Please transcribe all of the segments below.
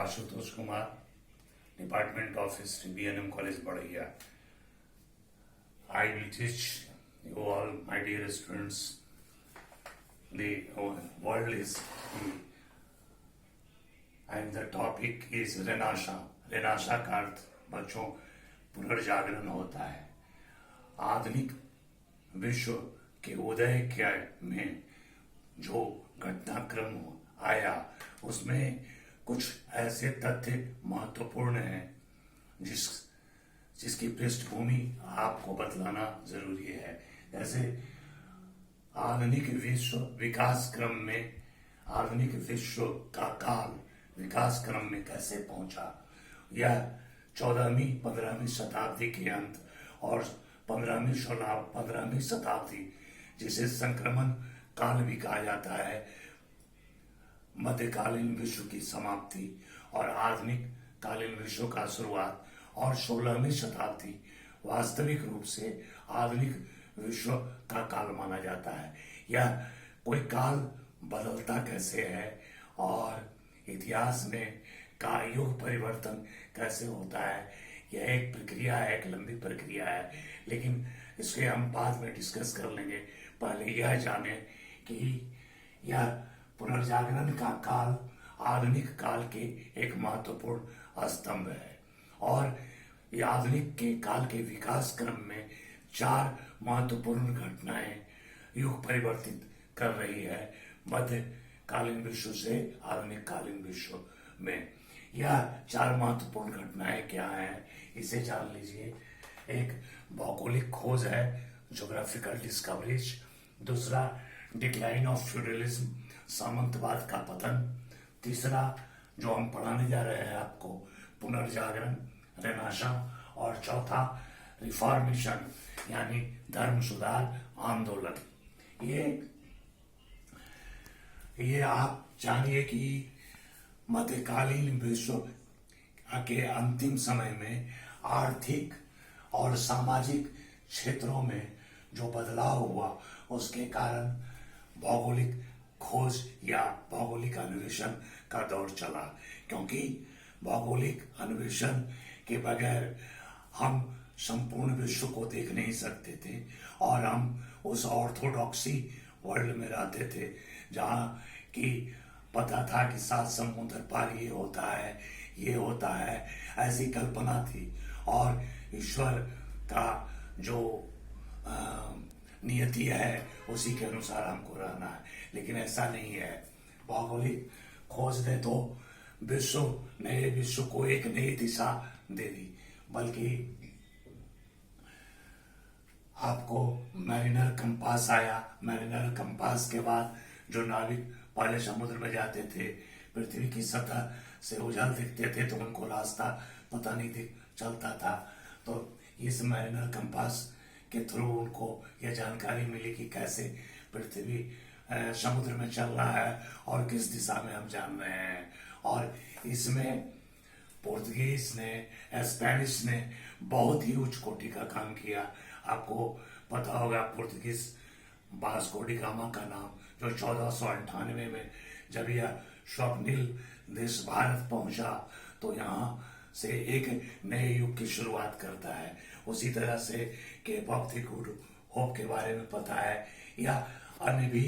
Ashutosh Kumar, department of history, BNM college बढ़िया. I will teach you all, my dear students. The world is the, and the topic is रेनाशा. रेनाशा का अर्थ बच्चों पुनर्जागरण होता है. आधुनिक विश्व के उदय के में जो घटनाक्रम आया उसमें कुछ ऐसे तथ्य महत्वपूर्ण हैं जिसकी पृष्ठभूमि आपको बतलाना जरूरी है. जैसे आधुनिक विश्व विकास क्रम में, आधुनिक विश्व का काल विकास क्रम में कैसे पहुंचा, यह 14वीं 15वीं शताब्दी के अंत और 15वीं शताब्दी जिसे संक्रमण काल भी कहा जाता है, मध्यकालीन विश्व की समाप्ति और आधुनिक कालीन विश्व का शुरुआत और 16वीं शताब्दी वास्तविक रूप से आधुनिक विश्व का काल माना जाता है. यह कोई काल बदलता कैसे है और इतिहास में का युग परिवर्तन कैसे होता है, यह एक प्रक्रिया है, एक लंबी प्रक्रिया है, लेकिन इसके हम बाद में डिस्कस कर लेंगे. पहले यह जाने कि यह पुनर्जागरण का काल आधुनिक काल के एक महत्वपूर्ण स्तंभ है और ये आधुनिक के काल के विकास क्रम में 4 महत्वपूर्ण घटनाएं युग परिवर्तित कर रही है मध्यकालीन विश्व से आधुनिक कालीन विश्व में. यह 4 महत्वपूर्ण घटनाएं क्या हैं, इसे जान लीजिए. एक भौगोलिक खोज है, ज्योग्राफिकल डिस्कवरीज. दूसरा डिक्लाइन ऑफ फ्यूडलिज्म, सामंतवाद का पतन. तीसरा जो हम पढ़ाने जा रहे हैं आपको, पुनर्जागरण, रेनाशा. और चौथा रिफॉर्मेशन यानी धर्म सुधार आंदोलन. ये आप जानिए कि मध्यकालीन विश्व के अंतिम समय में आर्थिक और सामाजिक क्षेत्रों में जो बदलाव हुआ उसके कारण भौगोलिक खोज या भौगोलिक अन्वेषण का दौर चला, क्योंकि भौगोलिक अन्वेषण के बगैर हम संपूर्ण विश्व को देख नहीं सकते थे और हम उस ऑर्थोडॉक्सी वर्ल्ड में रहते थे जहाँ की पता था कि 7 समुद्र पार ये होता है, ऐसी कल्पना थी और ईश्वर का जो नियति है उसी के अनुसार हमको रहना है. लेकिन ऐसा नहीं है. भौगोलिक खोज ने तो नए विश्व को एक नई दिशा दे दी. बल्कि आपको मैरिनर कंपास आया. मैरिनर कंपास के बाद जो नाविक पहले समुद्र में जाते थे, पृथ्वी की सतह से उजाल दिखते थे तो उनको रास्ता पता नहीं चलता था. तो इस मैरिनर कंपास के थ्रू उनको यह जानकारी मिली कि कैसे पृथ्वी समुद्र में चल रहा है और किस दिशा में हम जान रहे हैं. और इसमें पोर्तुगीज ने, स्पेनिश ने बहुत ही उच्च कोटि का काम किया. आपको पता होगा पोर्तुगीज वास्को डी गामा का नाम, जो 1498 में जब यह स्वप्निल देश भारत पहुंचा तो यहाँ से एक नए युग की शुरुआत करता है. उसी तरह से Cape of the Good Hope के बारे में पता है, या अन्य भी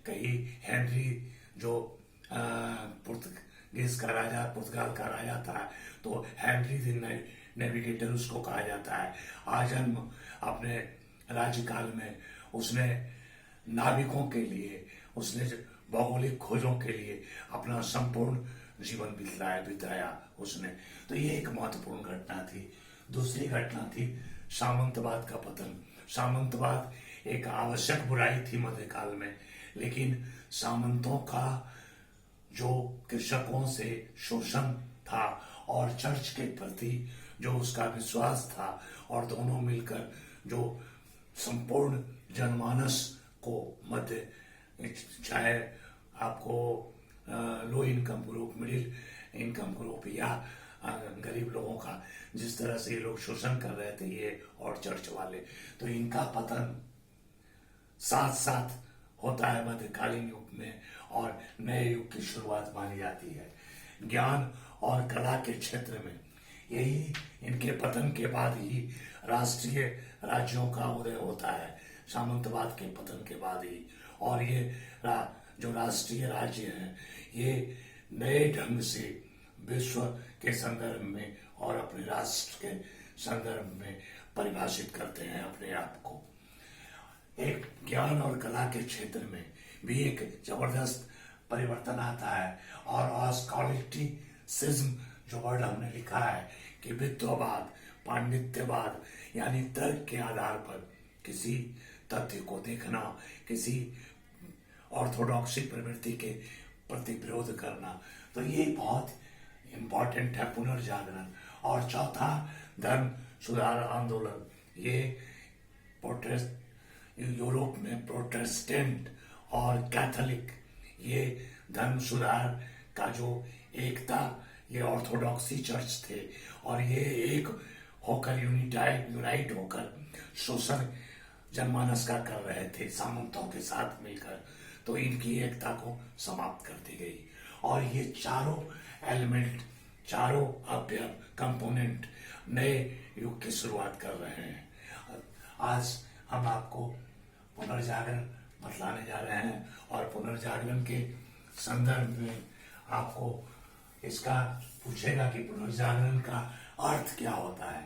कई, हेनरी जो पुर्तगाल का राजा था, तो हेनरी द नेविगेटर उसको कहा जाता है. आजन्म अपने राज्यकाल में उसने नाविकों के लिए, उसने भौगोलिक खोजों के लिए अपना संपूर्ण जीवन बिताया उसने. तो ये एक महत्वपूर्ण घटना थी. दूसरी घटना थी सामंतवाद का पतन. सामंतवाद एक आवश्यक बुराई थी मध्यकाल में, लेकिन सामंतों का जो कृषकों से शोषण था और चर्च के प्रति जो उसका विश्वास था, और दोनों मिलकर जो संपूर्ण जनमानस को मध्य, चाहे आपको low income group, middle income group या गरीब लोगों का, जिस तरह से ये लोग शोषण कर रहे थे ये और चर्च वाले, तो इनका पतन साथ साथ होता है मध्यकालीन युग में और नए युग की शुरुआत मानी जाती है. ज्ञान और कला के क्षेत्र में, यही इनके पतन के बाद ही राष्ट्रीय राज्यों का उदय होता है, सामंतवाद के पतन के बाद ही। और ये जो राष्ट्रीय राज्य हैं ये नए ढंग से विश्व के संदर्भ में और अपने राष्ट्र के संदर्भ में परिभाषित करते हैं अपने आप को। एक ज्ञान और कला के क्षेत्र में भी एक जबरदस्त परिवर्तन आता है। और स्कॉलिस्टिसिज्म जो वर्ड हमने लिखा है कि विद्ववाद, पांडित्यवाद, यानी तर्क के आधार पर किसी तथ्य को देखना, किसी ऑर्थोडॉक्सी प्रवृत्ति के प्रति विरोध करना, तो ये बहुत इंपॉर्टेंट है पुनर्जागरण। और चौथा, धर्म सुधार आंदोलन। ये यूरोप में प्रोटेस्टेंट और कैथोलिक, ये धर्म सुधार का जो एकता, ये ऑर्थोडॉक्सी चर्च थे और ये एक होकर यूनाइट होकर शोषण जनमानस का कर रहे थे सामंतों के साथ मिलकर। तो इनकी एकता को समाप्त कर दी गई और ये चारों एलिमेंट, चारों अवयव, कंपोनेंट नए युग की शुरुआत कर रहे हैं। आज हम आपको पुनर्जागरण बतलाने जा रहे हैं और पुनर्जागरण के संदर्भ में आपको इसका पूछेगा कि पुनर्जागरण का अर्थ क्या होता है,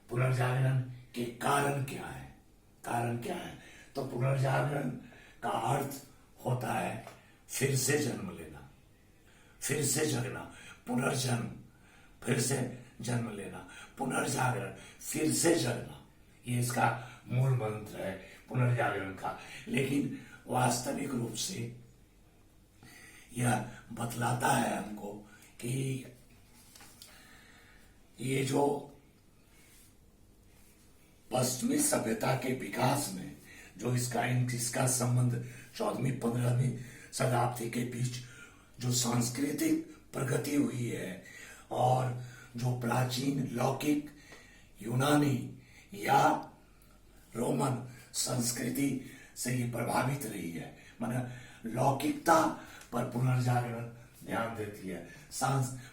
पुनर्जागरण के कारण क्या है, कारण क्या है। तो पुनर्जागरण का अर्थ होता है फिर से जन्म लेना, फिर से जगना, पुनर्जन्म, फिर से जन्म लेना, पुनर्जागरण, फिर से जगना, ये इसका मूल मंत्र है पुनर्जागरण का। लेकिन वास्तविक रूप से यह बतलाता है हमको कि ये जो पश्चिमी सभ्यता के विकास में जो इसका संबंध 14वीं 15वीं शताब्दी के बीच जो सांस्कृतिक प्रगति हुई है और जो प्राचीन लौकिक यूनानी या रोमन संस्कृति से ये प्रभावित रही है, माने लौकिकता पर पुनर्जागरण ध्यान देती है।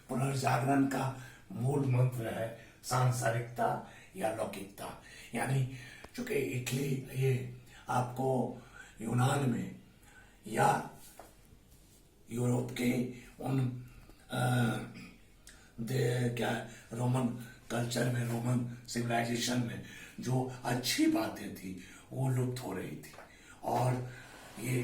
पुनर्जागरण का मूल मंत्र है सांसारिकता या लौकिकता। यानी चूंकि इटली, ये आपको यूनान में या यूरोप के उन क्या रोमन कल्चर में, रोमन सिविलाइजेशन में जो अच्छी बातें थी वो लुप्त हो रही थी और ये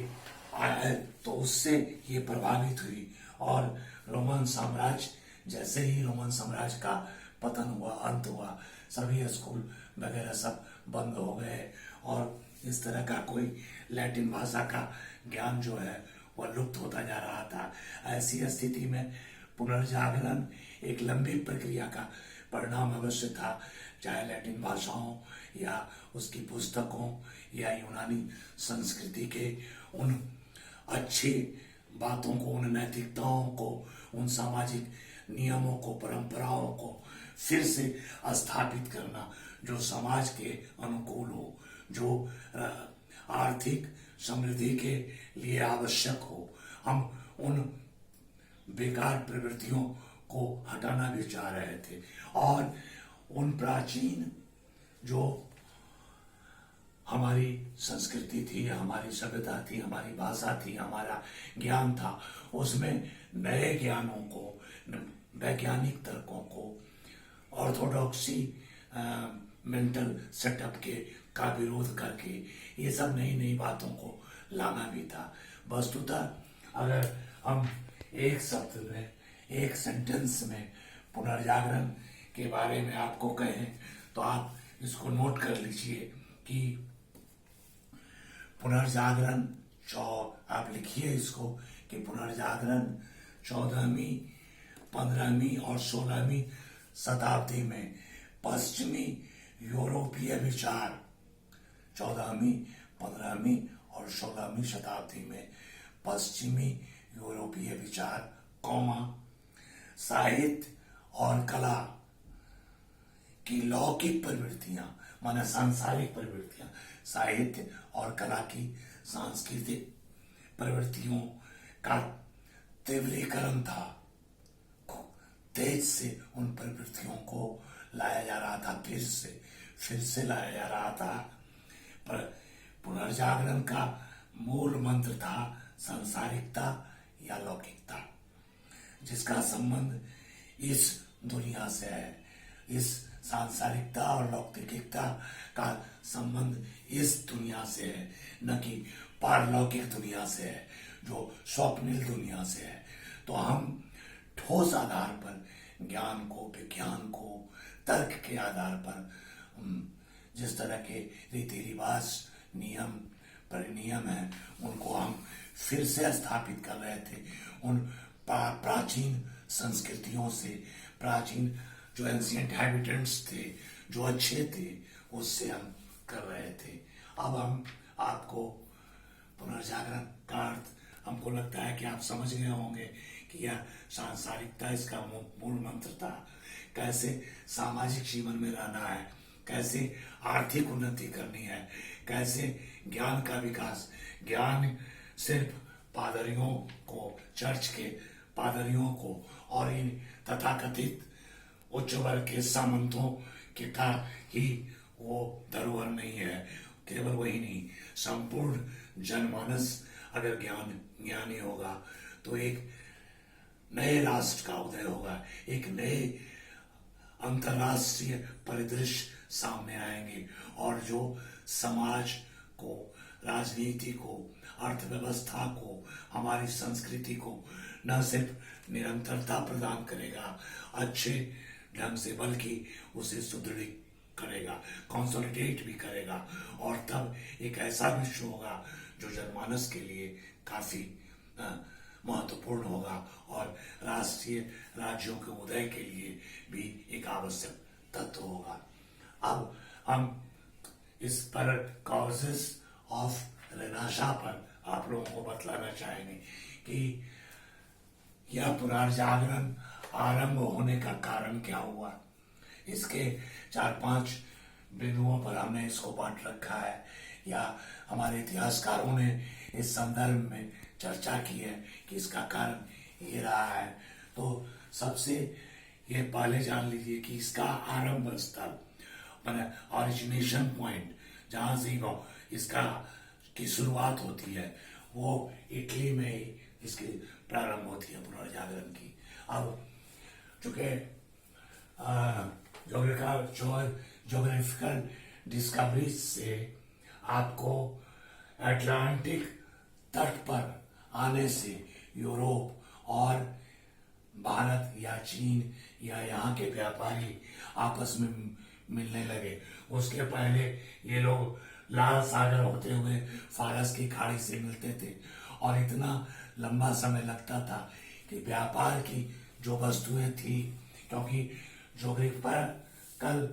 तो उससे ये प्रभावित हुई। और रोमन साम्राज्य, जैसे ही रोमन साम्राज्य का पतन हुआ, अंत हुआ, सभी स्कूल वगैरह सब बंद हो गए और इस तरह का कोई लैटिन भाषा का ज्ञान जो है वह लुप्त होता जा रहा था। ऐसी स्थिति में पुनर्जागरण एक लंबी प्रक्रिया का परिणाम अवश्य था, चाहे लैटिन भाषाओं या उसकी पुस्तकों या यूनानी संस्कृति के उन अच्छी बातों को, उन नैतिकताओं को, उन सामाजिक नियमों को, परंपराओं को फिर से स्थापित करना जो समाज के अनुकूल हो, जो आर्थिक समृद्धि के लिए आवश्यक हो। हम उन बेकार प्रवृत्तियों को हटाना भी चाह रहे थे और उन प्राचीन जो हमारी संस्कृति थी, हमारी सभ्यता थी, हमारी भाषा थी, हमारा ज्ञान था, उसमें नए ज्ञानों को, वैज्ञानिक तर्कों को, ऑर्थोडॉक्सी मेंटल सेटअप के का विरोध करके ये सब नई नई बातों को लाना भी था। वस्तुतः अगर हम एक शब्द में, एक सेंटेंस में पुनर्जागरण के बारे में आपको कहें तो आप इसको नोट कर लीजिए कि पुनर्जागरण, आप लिखिए इसको कि पुनर्जागरण 14वीं, 15वीं और 16वीं शताब्दी में पश्चिमी यूरोपीय विचार, 14वीं, 15वीं और 16वीं शताब्दी में पश्चिमी यूरोपीय विचार, साहित्य और कला की लौकिक प्रवृत्तियां, माने सांसारिक प्रवृत्तियां, साहित्य और कला की सांस्कृतिक प्रवृत्तियों का तीव्रीकरण था, तेज से उन प्रवृत्तियों को लाया जा रहा था, फिर से लाया जा रहा था। पर पुनर्जागरण का मूल मंत्र था सांसारिकता या लौकिकता, जिसका संबंध इस दुनिया से है। इस सांसारिकता और लौकिकता का संबंध इस दुनिया से है, न कि पारलौकिक दुनिया से है, जो स्वप्निल दुनिया से है। तो हम ठोस आधार पर ज्ञान को, विज्ञान को, तर्क के आधार पर जिस तरह के रीति रिवाज, नियम परिनियम है, उनको हम फिर से स्थापित कर रहे थे। उन प्राचीन संस्कृतियों से, प्राचीन जो एंशिएंट हैबिटेंट्स थे, जो अच्छे थे, उससे हम कर रहे थे। अब हम आपको पुनर्जागरण का अर्थ, हमको लगता है कि आप समझ गए होंगे कि यह सांसारिकता इसका मूल मंत्र था। कैसे सामाजिक जीवन में रहना है, कैसे आर्थिक उन्नति करनी है, कैसे ज्ञान का विकास। ज्ञान सिर्फ पादरियों को, चर्च के पादरियों को और इन तथाकथित उच्च वर्ग के सामंतों के का ही वो धरोहर नहीं है। केवल वही नहीं, संपूर्ण जनमानस अगर ज्ञानी होगा तो एक नए राष्ट्र का उदय होगा, एक नए अंतरराष्ट्रीय परिदृश्य सामने आएंगे, और जो समाज को, राजनीति को, अर्थव्यवस्था को, हमारी संस्कृति को न सिर्फ निरंतरता प्रदान करेगा अच्छे ढंग से, बल्कि उसे सुदृढ़ करेगा, कंसोलिडेट भी करेगा। और तब एक ऐसा विश्व होगा जो जनमानस के लिए काफी महत्वपूर्ण होगा और राष्ट्रीय राज्यों के उदय के लिए भी एक आवश्यक तत्व होगा। अब हम इस पर कॉजेस ऑफ निराशा पर आप लोगों को बतलाना चाहेंगे कि यह पुनर्जागरण आरंभ होने का कारण क्या हुआ। इसके 4-5 बिंदुओं पर हमने इसको बांट रखा है, या हमारे इतिहासकारों ने इस संदर्भ में चर्चा की है कि इसका कारण ये रहा है। तो सबसे ये पहले जान लीजिए कि इसका आरंभ स्थल, मैंने ऑरिजिनेशन पॉइंट, जहां से इसका की शुरुआत होती है, वो इटली में ही इसकी प्रारंभ होती है पुनर्जागरण की। अब चूंकि ज्योग्राफिकल डिस्कवरी से आपको अटलांटिक तट पर आने से यूरोप और भारत या चीन या यहाँ के व्यापारी आपस में मिलने लगे। उसके पहले ये लोग लाल सागर होते हुए फारस की खाड़ी से मिलते थे, और इतना लंबा समय लगता था कि व्यापार की जो वस्तुएं थी, क्योंकि ज्योग्राफिकल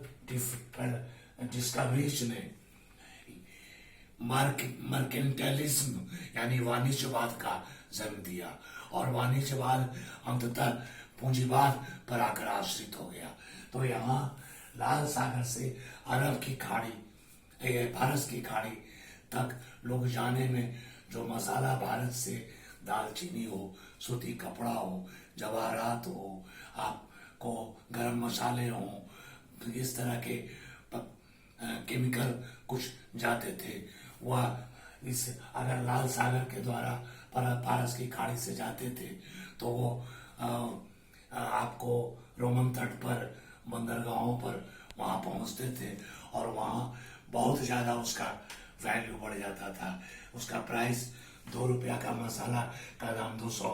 डिस्कवरीज ने मर्केंटाइलिज्म यानी वाणिज्यवाद का जन्म दिया, और वाणिज्यवाद अंततः पूंजीवाद पर आकर आश्रित हो गया। तो यहाँ लाल सागर से अरब की खाड़ी, फारस की खाड़ी तक लोग जाने में जो मसाला भारत से दालचीनी हो, सूती कपड़ा हो, जवाहरात हो, आपको गरम मसाले हो, इस तरह के केमिकल कुछ जाते थे, वह इस अगर लाल सागर के द्वारा फारस की खाड़ी से जाते थे तो वो आपको रोमन तट पर, बंदरगाहों पर वहां पहुंचते थे, और वहां बहुत ज्यादा उसका वैल्यू बढ़ जाता था। उसका प्राइस $2 का मसाला का दाम 200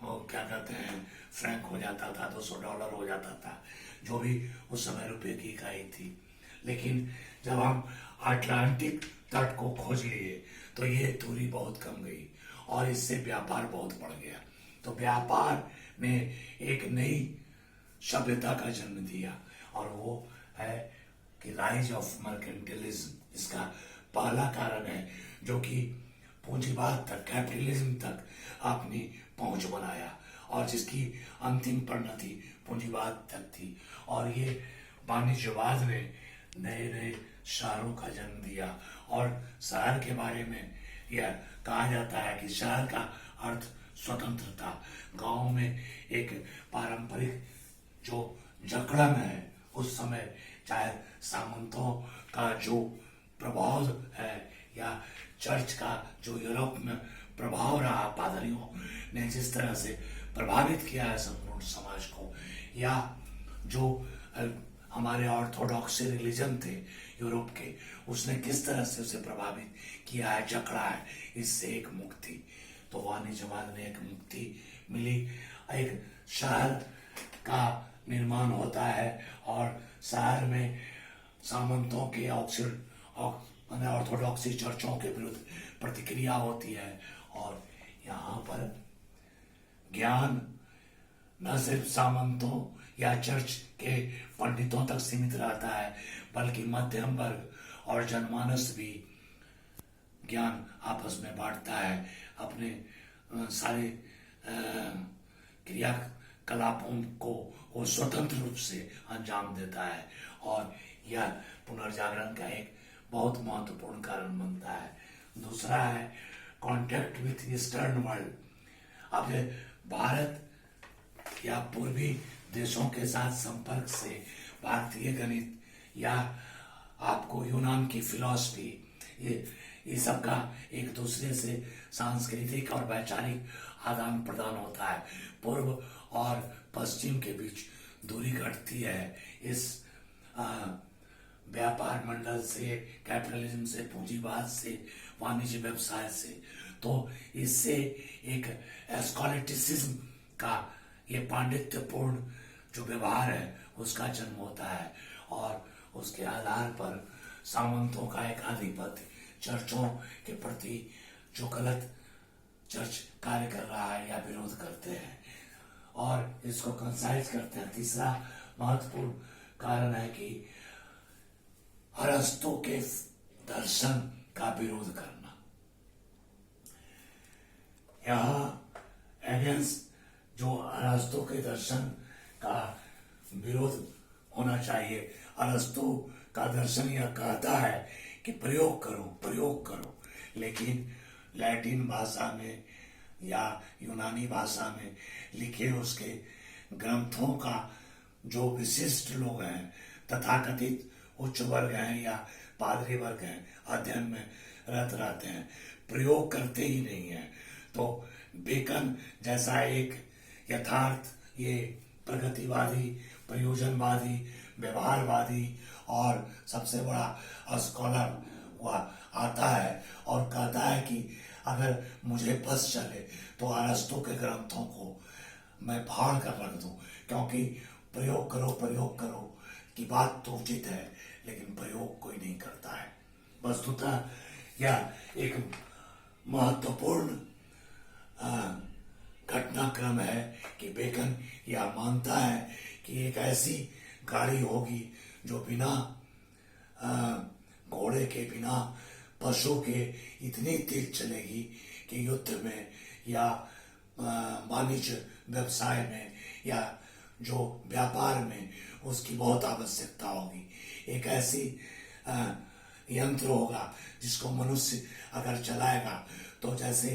क्या कहते हैं फ्रैंक हो जाता था, $200 हो जाता था, जो भी उस समय रुपये की इकाई थी। लेकिन जब हम अटलांटिक तट को खोज लिए तो ये दूरी बहुत कम गई और इससे व्यापार बहुत बढ़ गया। तो व्यापार ने एक नई सभ्यता का जन्म दिया, और वो है कि राइज ऑफ मर्केंटिलिज्म। इसका पहला कारण है जो कि पूंजीवाद तक, कैपिटलिज्म तक अपनी पहुंच बनाया, और जिसकी अंतिम परिणति पूंजीवाद तक थी। और ये वाणिज्यवाद ने नए नए शहरों का जन्म दिया, और शहर के बारे में यह कहा जाता है कि शहर का अर्थ स्वतंत्रता। गांव में एक पारंपरिक जो जकड़न है उस समय, चाहे सामंतों का जो प्रभाव है या चर्च का जो यूरोप में प्रभाव रहा, पादरियों ने जिस तरह से प्रभावित किया है संपूर्ण समाज को, या जो हमारे ऑर्थोडॉक्सी रिलीजन थे यूरोप के, उसने किस तरह से उसे प्रभावित किया है, जकड़ा है, इससे एक मुक्ति, तो वाणिज्यवाद ने एक मुक्ति मिली। एक शहर का निर्माण होता है और शहर में सामंतों के ऑर्थोडॉक्सी चर्चों के विरुद्ध प्रतिक्रिया होती है, और यहाँ पर ज्ञान न सिर्फ सामंतों या चर्च के पंडितों तक सीमित रहता है, बल्कि मध्यम वर्ग और जनमानस भी ज्ञान आपस में बांटता है, अपने सारे क्रियाकलापों को वो स्वतंत्र रूप से अंजाम देता है, और यह पुनर्जागरण का एक बहुत महत्वपूर्ण कारण बनता है। दूसरा है कॉन्टैक्ट विथ ईस्टर्न वर्ल्ड। अब भारत या पूर्वी देशों के साथ संपर्क से भारतीय गणित या आपको यूनान की फिलॉसफी, ये सब का एक दूसरे से सांस्कृतिक और वैचारिक आदान प्रदान होता है। पूर्व और पश्चिम के बीच दूरी घटती है इस व्यापार मंडल से, कैपिटलिज्म से, पूंजीवाद से, वाणिज्य व्यवसाय से, तो इससे एक एस्कोलेटिसिज्म का ये पांडित्यपूर्ण जो व्यवहार है उसका जन्म होता है, और उसके आधार पर सामंतों का एक आधिपत्य चर्चों के प्रति जो गलत चर्च कार्य कर रहा है या विरोध करते हैं और इसको कंसाइज करते हैं। तीसरा महत्वपूर्ण कारण है कि अरस्तु के दर्शन का विरोध करना। यहाँ अगेंस्ट जो अरस्तु के दर्शन का विरोध होना चाहिए। अरस्तु का दर्शन यह कहता है कि प्रयोग करो, लेकिन लैटिन भाषा में या यूनानी भाषा में लिखे उसके ग्रंथों का जो विशिष्ट लोग हैं, तथाकथित उच्च वर्ग हैं या पादरी वर्ग हैं, अध्ययन में रत रहते हैं, प्रयोग करते ही नहीं हैं। तो बेकन जैसा एक यथार्थ, ये प्रगतिवादी, प्रयोजनवादी, व्यवहारवादी और सबसे बड़ा स्कॉलर वह आता है और कहता है कि अगर मुझे बस चले तो अरस्तु के ग्रंथों को मैं फाड़ कर रख दूं, क्योंकि प्रयोग करो की बात तो उचित है, लेकिन प्रयोग कोई नहीं करता है। वस्तुतः यह एक महत्वपूर्ण घटनाक्रम है कि बेकन यह मानता है कि एक ऐसी गाड़ी होगी जो बिना घोड़े के, बिना पशु के इतनी तेज चलेगी कि युद्ध में या वाणिज्य व्यवसाय में या जो व्यापार में उसकी बहुत आवश्यकता होगी। एक ऐसी यंत्र होगा जिसको मनुष्य अगर चलाएगा तो जैसे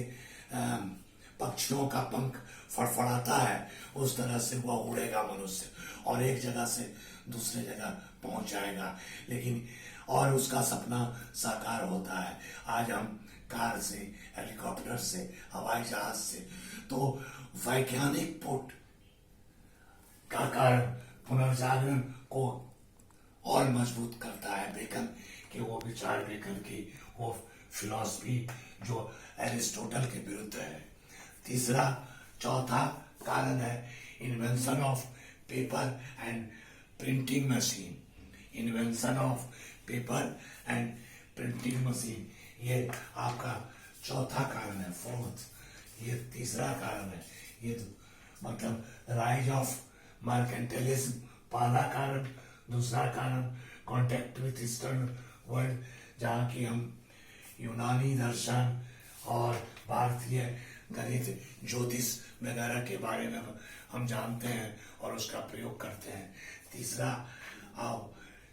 पक्षियों का पंख फड़फड़ाता है उस तरह से वह उड़ेगा मनुष्य और एक जगह से दूसरे जगह पहुंच जाएगा। लेकिन और उसका सपना साकार होता है। आज हम कार से, हेलीकॉप्टर से, हवाई जहाज से, तो वैज्ञानिक पुट का कारण पुनर्जागरण को और मजबूत करता है। बेकन के वो विचार, बेकन की वो फिलॉसफी जो एरिस्टोटल के विरुद्ध है। चौथा कारण है invention of paper and printing machine. Invention of paper and printing machine, ये आपका चौथा कारण है, फोर्थ। ये तीसरा कारण है, ये मतलब राइज ऑफ मर्केंटाइलिज्म पहला कारण। दूसरा कारण कॉन्टैक्ट विथ ईस्टर्न वर्ल्ड, जहाँ की हम यूनानी दर्शन और भारतीय गणित, ज्योतिष वगैरह के बारे में हम जानते हैं और उसका प्रयोग करते हैं। तीसरा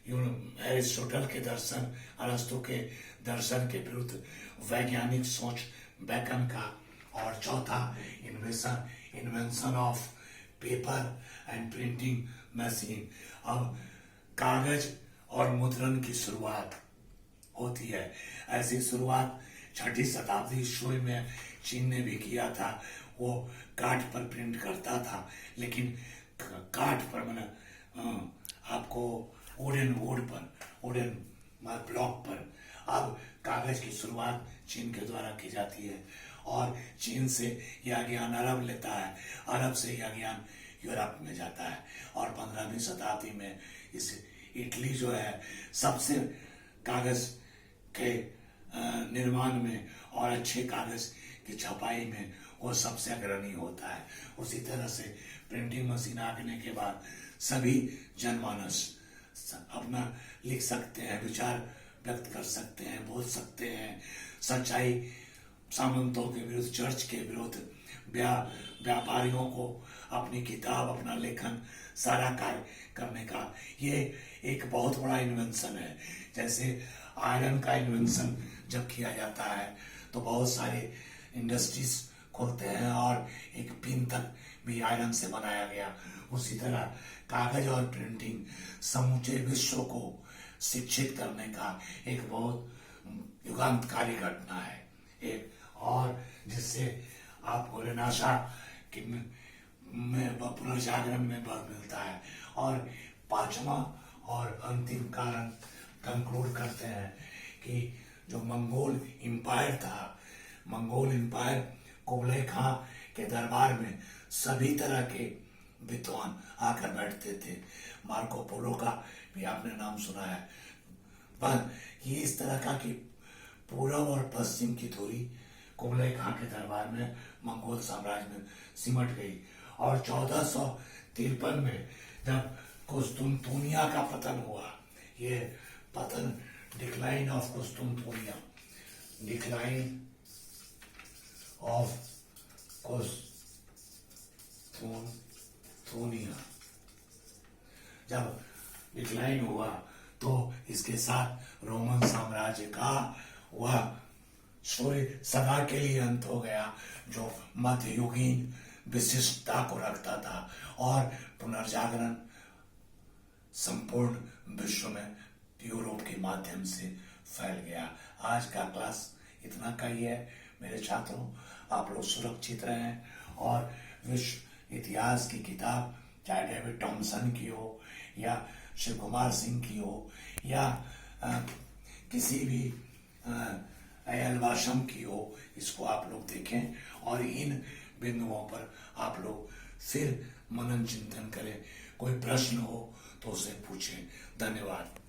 एरिस्टोटल के दर्शन, अरस्तु के दर्शन के विरुद्ध वैज्ञानिक सोच बेकन का। और चौथा invention of paper and printing machine. अब कागज और मुद्रण की शुरुआत होती है। ऐसी शुरुआत 6ठी शताब्दी ईस्वी में चीन ने भी किया था। वो काठ पर प्रिंट करता था, लेकिन काठ पर मैंने आपको वुडन वुड पर, वुडन ब्लॉक पर। अब कागज की शुरुआत चीन के द्वारा की जाती है और चीन से यह ज्ञान अरब लेता है, अरब से यह ज्ञान यूरोप में जाता है और 15वीं शताब्दी में इस इटली जो है सबसे कागज के निर्माण में और अच्छे कागज की छपाई में वो सबसे अग्रणी होता है। उसी तरह से प्रिंटिंग मशीन आने के बाद सभी जनमानस अपना लिख सकते हैं, विचार व्यक्त कर सकते हैं, बोल सकते हैं, सच्चाई सामंतों के विरुद्ध, चर्च के विरुद्ध, व्यापारियों को अपनी किताब, अपना लेखन, सारा कार्य करने का ये एक बहुत बड़ा इन्वेंशन है। जैसे आयरन का इन्वेंशन जब किया जाता है तो बहुत सारे इंडस्ट्रीज खोलते हैं और एक पिन तक भी आयरन से बनाया गया। उसी तरह कागज और प्रिंटिंग समूचे विश्व को शिक्षित करने का एक बहुत युगांतकारी घटना है। एक और जिससे आपको रेनेसां में पुनर्जागरण में बल मिलता है। और 5वां और अंतिम कारण कंक्लूड करते हैं कि जो मंगोल इंपायर था, मंगोल इंपायर कुबलाई खां के दरबार में सभी तरह के विद्वान आकर बैठते थे। मार्को पोलो का भी आपने नाम सुना है। पर ये इस तरह का कि पूर्व और पश्चिम की दूरी कुबलाई खां के दरबार में मंगोल साम्राज्य में सिमट गई और 1453 में जब कुस्तुनतुनिया का पतन हुआ, ये पतन, डिक्लाइन ऑफ कुस्तुनतुनिया, डिक्लाइन ऑफ कुस्तुनतुनिया जब डिक्लाइन हुआ तो इसके साथ रोमन साम्राज्य का वह सदा के लिए अंत हो गया जो मध्ययुगीन विशिष्टता को रखता था और पुनर्जागरण संपूर्ण विश्व में यूरोप के माध्यम से फैल गया। आज का क्लास इतना का ही है मेरे छात्रों। आप लोग सुरक्षित रहें और विश्व इतिहास की किताब चाहे डेविड टॉमसन की हो या शिव कुमार सिंह की हो या किसी भी अयल वाशम की हो, इसको आप लोग देखें और इन बिंदुओं पर आप लोग फिर मनन चिंतन करें। कोई प्रश्न हो तो उसे पूछें। धन्यवाद।